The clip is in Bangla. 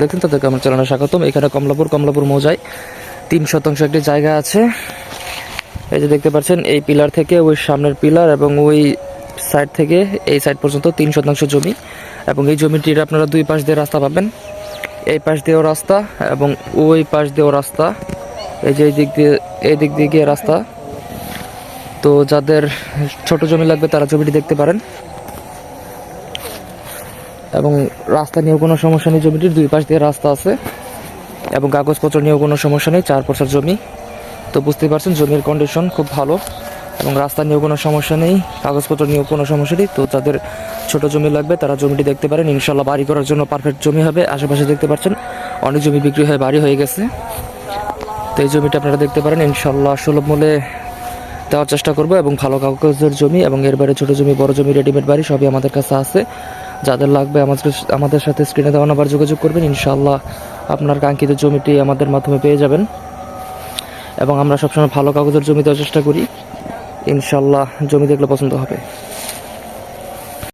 দেখছেন তাদেরকে আমার চ্যানেলে স্বাগতম। এখানে কমলাপুর মৌজায় 3 শতাংশ একটি জায়গা আছে। এই যে দেখতে পাচ্ছেন, এই পিলার থেকে ওই সামনের পিলার এবং ওই সাইড থেকে এই সাইড পর্যন্ত 3 শতাংশ জমি, এবং এই জমিটির আপনারা 2 পাশ দিয়ে রাস্তা পাবেন। এই পাশ দিয়েও রাস্তা এবং ওই পাশ দিয়েও রাস্তা। এই যে এই দিক দিয়ে গিয়ে রাস্তা। তো যাদের ছোট জমি লাগবে তারা জমিটি দেখতে পারেন। এবং রাস্তা নিয়েও কোনো সমস্যা নেই, জমিটির 2 পাশ দিয়ে রাস্তা আছে এবং কাগজপত্র নিয়েও কোনো সমস্যা নেই। 4 পয়সার জমি। তো বুঝতেই পারছেন জমির কন্ডিশন খুব ভালো, এবং রাস্তা নিয়েও কোনো সমস্যা নেই, কাগজপত্র নিয়েও কোনো সমস্যা নেই। তো যাদের ছোট জমি লাগবে তারা জমিটি দেখতে পারেন। ইনশাল্লাহ বাড়ি করার জন্য পারফেক্ট জমি হবে। আশেপাশে দেখতে পাচ্ছেন অনেক জমি বিক্রি হয়ে বাড়ি হয়ে গেছে। তো এই জমিটা আপনারা দেখতে পারেন। ইনশাল্লাহ সুলভ মূল্যে দেওয়ার চেষ্টা করবো, এবং ভালো কাগজের জমি এবং এর বাইরে ছোটো জমি, বড় জমি, রেডিমেড বাড়ি সবই আমাদের কাছে আছে। যাদের লাগবে আমাদের সাথে স্ক্রিনে দেওয়া নাম্বার যোগাযোগ করবেন। ইনশাআল্লাহ আপনার কাঙ্ক্ষিত জমিটি আমাদের মাধ্যমে পেয়ে যাবেন, এবং আমরা সবসময় ভালো কাগজের জমি দেওয়ার চেষ্টা করি। ইনশাআল্লাহ জমি দেখলে পছন্দ হবে।